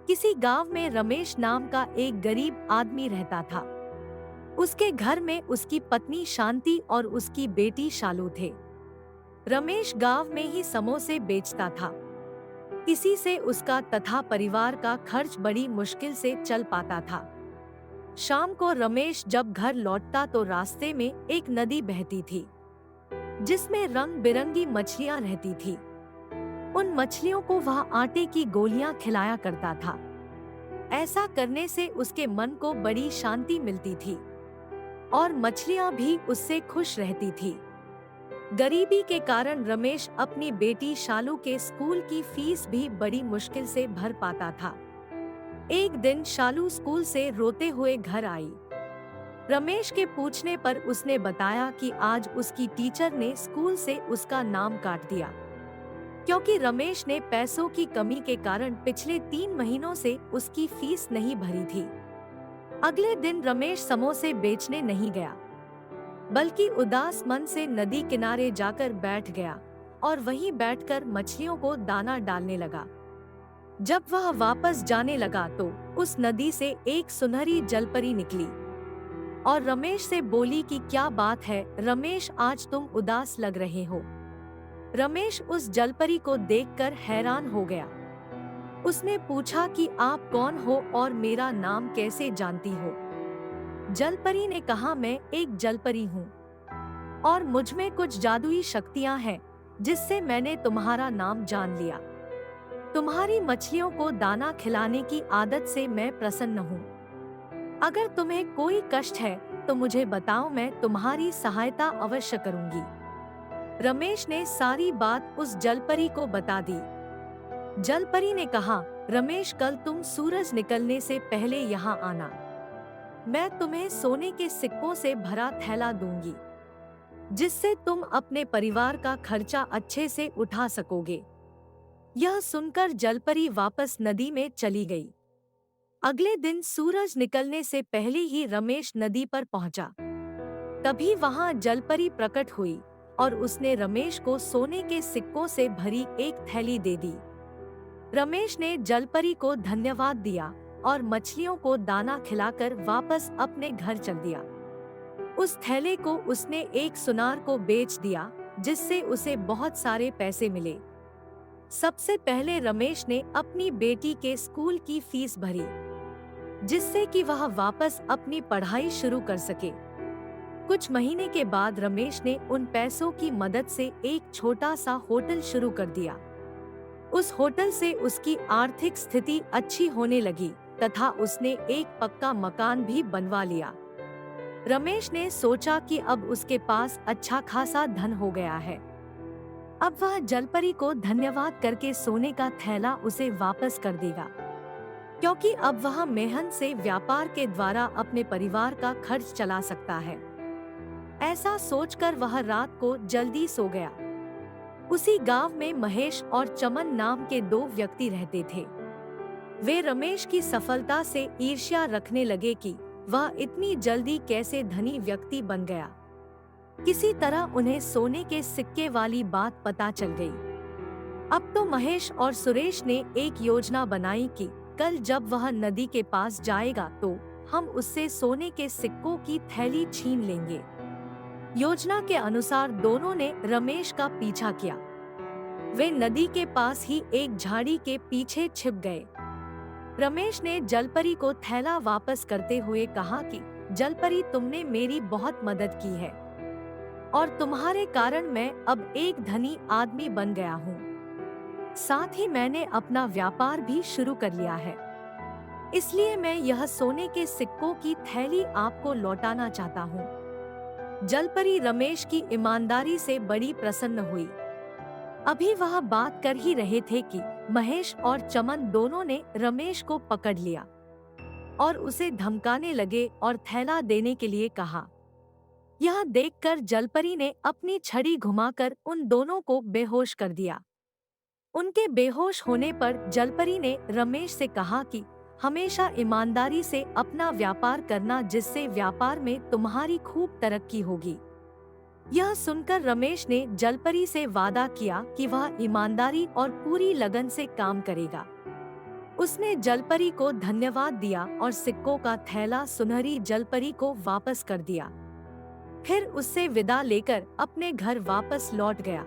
किसी गांव में रमेश नाम का एक गरीब आदमी रहता था। उसके घर में उसकी पत्नी शांति और उसकी बेटी शालू थे। रमेश गांव में ही समोसे बेचता था। इसी से उसका तथा परिवार का खर्च बड़ी मुश्किल से चल पाता था। शाम को रमेश जब घर लौटता तो रास्ते में एक नदी बहती थी, जिसमें रंग बिरंगी मछलियां रहती थी। उन मछलियों को वह आटे की गोलियां खिलाया करता था। ऐसा करने से उसके मन को बड़ी शांति मिलती थी और मछलियां भी उससे खुश रहती थी। गरीबी के कारण रमेश अपनी बेटी शालू के स्कूल की फीस भी बड़ी मुश्किल से भर पाता था। एक दिन शालू स्कूल से रोते हुए घर आई। रमेश के पूछने पर उसने बताया कि आज उसकी टीचर ने स्कूल से उसका नाम काट दिया, क्योंकि रमेश ने पैसों की कमी के कारण पिछले 3 महीनों से उसकी फीस नहीं भरी थी। अगले दिन रमेश समोसे बेचने नहीं गया, बल्कि उदास मन से नदी किनारे जाकर बैठ गया और वहीं बैठकर मछलियों को दाना डालने लगा। जब वह वापस जाने लगा तो उस नदी से एक सुनहरी जलपरी निकली और रमेश से बोली कि क्या बात है रमेश, आज तुम उदास लग रहे हो। रमेश उस जलपरी को देखकर हैरान हो गया। उसने पूछा कि आप कौन हो और मेरा नाम कैसे जानती हो। जलपरी ने कहा, मैं एक जलपरी हूँ और मुझ में कुछ जादुई शक्तियाँ हैं, जिससे मैंने तुम्हारा नाम जान लिया। तुम्हारी मछलियों को दाना खिलाने की आदत से मैं प्रसन्न हूँ। अगर तुम्हें कोई कष्ट है तो मुझे बताओ, मैं तुम्हारी सहायता अवश्य करूँगी। रमेश ने सारी बात उस जलपरी को बता दी। जलपरी ने कहा, रमेश, कल तुम सूरज निकलने से पहले यहाँ आना। मैं तुम्हें सोने के सिक्कों से भरा थैला दूंगी, जिससे तुम अपने परिवार का खर्चा अच्छे से उठा सकोगे। यह सुनकर जलपरी वापस नदी में चली गई। अगले दिन सूरज निकलने से पहले ही रमेश नदी पर पहुंचा। तभी वहां जलपरी प्रकट हुई और उसने रमेश को सोने के सिक्कों से भरी एक थैली दे दी। रमेश ने जलपरी को धन्यवाद दिया और मछलियों को दाना खिलाकर वापस अपने घर चल दिया। उस थैले को उसने एक सुनार को बेच दिया, जिससे उसे बहुत सारे पैसे मिले। सबसे पहले रमेश ने अपनी बेटी के स्कूल की फीस भरी, जिससे कि वह वापस अपनी पढ़ाई शुरू कर सके। कुछ महीने के बाद रमेश ने उन पैसों की मदद से एक छोटा सा होटल शुरू कर दिया। उस होटल से उसकी आर्थिक स्थिति अच्छी होने लगी तथा उसने एक पक्का मकान भी बनवा लिया। रमेश ने सोचा कि अब उसके पास अच्छा खासा धन हो गया है। अब वह जलपरी को धन्यवाद करके सोने का थैला उसे वापस कर देगा, क्योंकि अब वह मेहनत से व्यापार के द्वारा अपने परिवार का खर्च चला सकता है। ऐसा सोचकर वह रात को जल्दी सो गया। उसी गांव में महेश और चमन नाम के 2 व्यक्ति रहते थे। वे रमेश की सफलता से ईर्ष्या रखने लगे कि वह इतनी जल्दी कैसे धनी व्यक्ति बन गया। किसी तरह उन्हें सोने के सिक्के वाली बात पता चल गई। अब तो महेश और सुरेश ने एक योजना बनाई कि कल जब वह नदी के पास जाएगा तो हम उससे सोने के सिक्कों की थैली छीन लेंगे। योजना के अनुसार दोनों ने रमेश का पीछा किया। वे नदी के पास ही एक झाड़ी के पीछे छिप गए। रमेश ने जलपरी को थैला वापस करते हुए कहा कि जलपरी, तुमने मेरी बहुत मदद की है और तुम्हारे कारण मैं अब एक धनी आदमी बन गया हूँ। साथ ही मैंने अपना व्यापार भी शुरू कर लिया है, इसलिए मैं यह सोने के सिक्कों की थैली आपको लौटाना चाहता हूँ। जलपरी रमेश की ईमानदारी से बड़ी प्रसन्न हुई। अभी वह बात कर ही रहे थे कि महेश और चमन दोनों ने रमेश को पकड़ लिया और उसे धमकाने लगे और थैला देने के लिए कहा। यह देखकर जलपरी ने अपनी छड़ी घुमाकर उन दोनों को बेहोश कर दिया। उनके बेहोश होने पर जलपरी ने रमेश से कहा कि हमेशा ईमानदारी से अपना व्यापार करना, जिससे व्यापार में तुम्हारी खूब तरक्की होगी। यह सुनकर रमेश ने जलपरी से वादा किया कि वह ईमानदारी और पूरी लगन से काम करेगा। उसने जलपरी को धन्यवाद दिया और सिक्कों का थैला सुनहरी जलपरी को वापस कर दिया। फिर उससे विदा लेकर अपने घर वापस लौट गया।